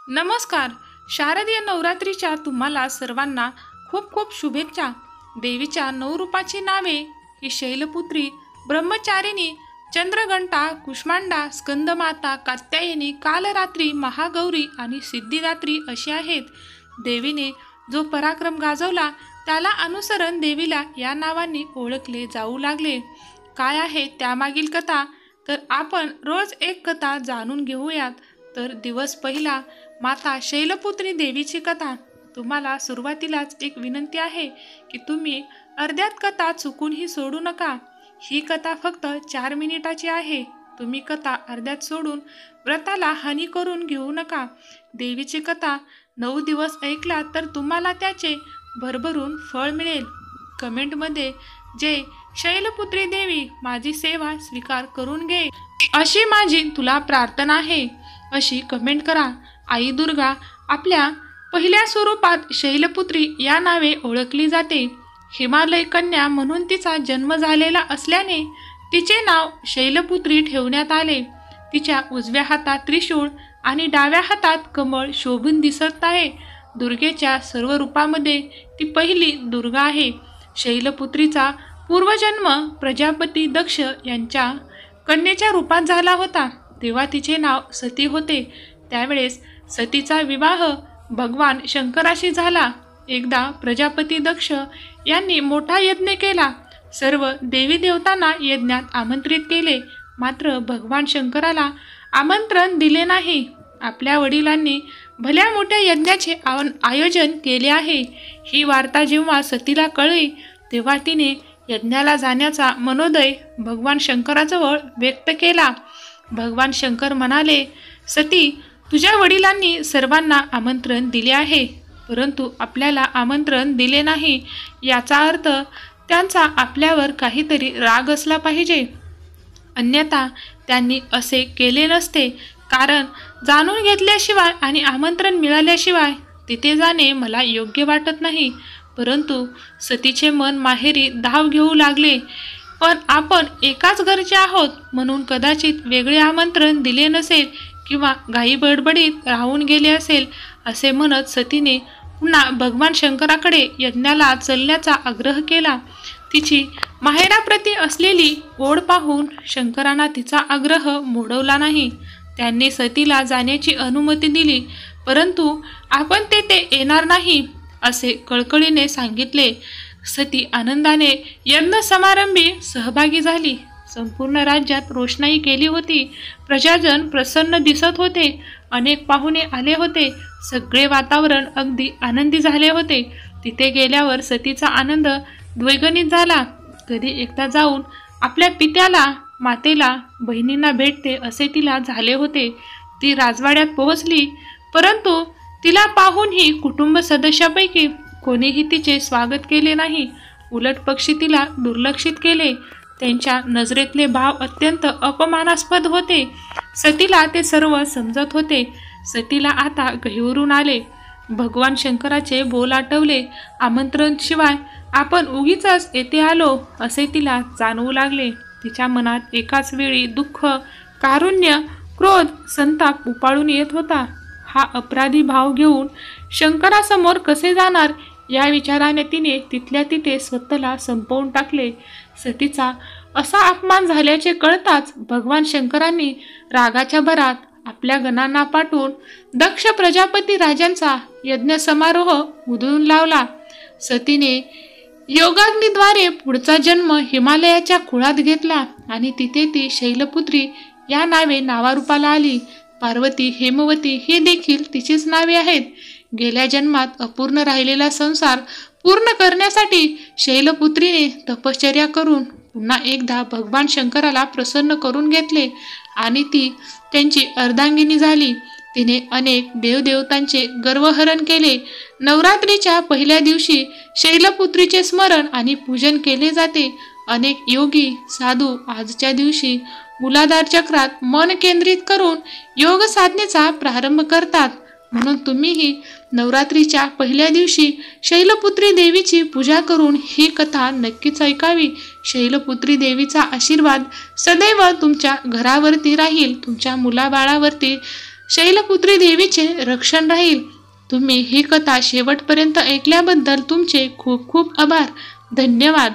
नमस्कार. शारदीय नवरात्रीच्या तुम्हाला सर्वांना खूप खूप शुभेच्छा. देवीच्या 9 रूपाची नावे ही शैलपुत्री, ब्रह्मचारिणी, चंद्रघंटा, कुष्मांडा, स्कंदमाता, कात्यायनी, कालरात्री, महागौरी आणि सिद्धिदात्री अशी आहेत. देवीने जो पराक्रम गाजवला त्याला अनुसरण देवीला या नावाने ओळखले जाऊ लागले. काय आहे त्यामागील कथा तर आपण रोज एक कथा जाणून घेऊयात. तर दिवस पहिला, माता शैलपुत्री देवीची कथा. तुम्हाला सुरुवातीलाच एक विनंती आहे की तुम्ही अर्ध्यात कथा चुकूनही सोडू नका. ही कथा फक्त 4 मिनिटाची आहे. तुम्ही कथा अर्ध्यात सोडून व्रताला हानी करून घेऊ नका. देवीची कथा 9 दिवस ऐकला तर तुम्हाला त्याचे भरभरून फळ मिळेल. कमेंटमध्ये जय शैलपुत्री देवी, माझी सेवा स्वीकार करून घे अशी माझी तुला प्रार्थना आहे अशी कमेंट करा. आई दुर्गा आपल्या पहिल्या स्वरूपात शैलपुत्री या नावे ओळखली जाते. हिमालय कन्या म्हणून तिचा जन्म झालेला असल्याने तिचे नाव शैलपुत्री ठेवण्यात आले. तिच्या उजव्या हातात त्रिशूळ आणि डाव्या हातात कमळ शोभून दिसत आहे. दुर्गेच्या सर्व रूपामध्ये ती पहिली दुर्गा आहे. शैलपुत्रीचा पूर्वजन्म प्रजापती दक्ष यांच्या कन्येच्या रूपात झाला होता. तेव्हा तिचे नाव सती होते. त्यावेळेस सतीचा विवाह भगवान शंकराशी झाला. एकदा प्रजापती दक्ष यांनी मोठा यज्ञ केला. सर्व देवी देवतांना यज्ञात आमंत्रित केले. मात्र भगवान शंकराला आमंत्रण दिले नाही. आपल्या वडिलांनी भल्या मोठ्या यज्ञाचे आयोजन केले आहे ही वार्ता जेव्हा सतीला कळली तेव्हा तिने यज्ञाला जाण्याचा मनोदय भगवान शंकराजवळ व्यक्त केला. भगवान शंकर म्हणाले, सती, तुझ्या वडिलांनी सर्वांना आमंत्रण दिले आहे, परंतु आपल्याला आमंत्रण दिले नाही. याचा अर्थ त्यांचा आपल्यावर काहीतरी राग असला पाहिजे, अन्यथा त्यांनी असे केले नसते. कारण जाणून घेतल्याशिवाय आणि आमंत्रण मिळाल्याशिवाय तिथे जाणे मला योग्य वाटत नाही. परंतु सतीचे मन माहेरी धाव घेऊ लागले. पण आपण एकाच घरचे आहोत म्हणून कदाचित वेगळे आमंत्रण दिले नसेल किंवा घाई बडबडीत राहून गेले असेल असे म्हणत सतीने पुन्हा भगवान शंकराकडे यज्ञाला चलण्याचा आग्रह केला. तिची माहेराप्रती असलेली ओढ पाहून शंकरांना तिचा आग्रह मोडवला नाही. त्यांनी सतीला जाण्याची अनुमती दिली, परंतु आपण तेथे येणार नाही असे कळकळीने सांगितले. सती आनंदाने यज्ञ समारंभी सहभागी झाली. संपूर्ण राज्यात रोषणाई केली होती. प्रजाजन प्रसन्न दिसत होते. अनेक पाहुणे आले होते. सगळे वातावरण अगदी आनंदी झाले होते. तिथे गेल्यावर सतीचा आनंद द्विगुणित झाला. कधी एकदा जाऊन आपल्या पित्याला, मातेला, बहिणींना भेटते असे तिला झाले होते. ती राजवाड्यात पोहोचली, परंतु तिला पाहूनही कुटुंब सदस्यापैकी कोणीही तिचे स्वागत केले नाही. उलट पक्षी तिला दुर्लक्षित केले. त्यांच्या नजरेतले भाव अत्यंत अपमानास्पद होते. सतीला ते सर्व समजत होते. सतीला आता गहिवरून आले. भगवान शंकराचे बोल आठवले. आमंत्रण शिवाय आपण उगीचच येथे आलो असे तिला जाणवू लागले. तिच्या मनात एकाच वेळी दुःख, कारुण्य, क्रोध, संताप उपाळून येत होता. हा अपराधी भाव घेऊन शंकरासमोर कसे जाणार या विचाराने तिने तिथल्या तिथे स्वतःला संपवून टाकले. सतीचा असा अपमान झाल्याचे कळताच भगवान शंकरांनी रागाच्या भरात आपल्या गणांना पाठवून दक्ष प्रजापती राजांचा यज्ञ समारोह उधळून लावला. सतीने योगाग्नीद्वारे पुढचा जन्म हिमालयाच्या कुळात घेतला आणि तिथे ती शैलपुत्री या नावे नावारूपाला आली. पार्वती, हेमवती हे देखील तिचीच नावे आहेत. गेल्या जन्मात अपूर्ण राहिलेला संसार पूर्ण करण्यासाठी शैलपुत्रीने तपश्चर्या करून पुन्हा एकदा भगवान शंकराला प्रसन्न करून घेतले आणि ती त्यांची अर्धांगिनी झाली. तिने अनेक देवदेवतांचे गर्वहरण केले. नवरात्रीच्या पहिल्या दिवशी शैलपुत्रीचे स्मरण आणि पूजन केले जाते. अनेक योगी साधू आजच्या दिवशी मूलाधार चक्रात मन केंद्रित करून योग साधनेचा प्रारंभ करतात. म्हणून तुम्हीही नवरात्रीच्या पहिल्या दिवशी शैलपुत्री देवीची पूजा करून ही कथा नक्कीच ऐकावी. शैलपुत्री देवीचा आशीर्वाद सदैव तुमच्या घरावरती राहील, तुमच्या मुलाबाळावरती शैलपुत्री देवीचे रक्षण राहील. तुम्ही ही कथा शेवटपर्यंत ऐकल्याबद्दल तुमचे खूप खूप आभार. धन्यवाद.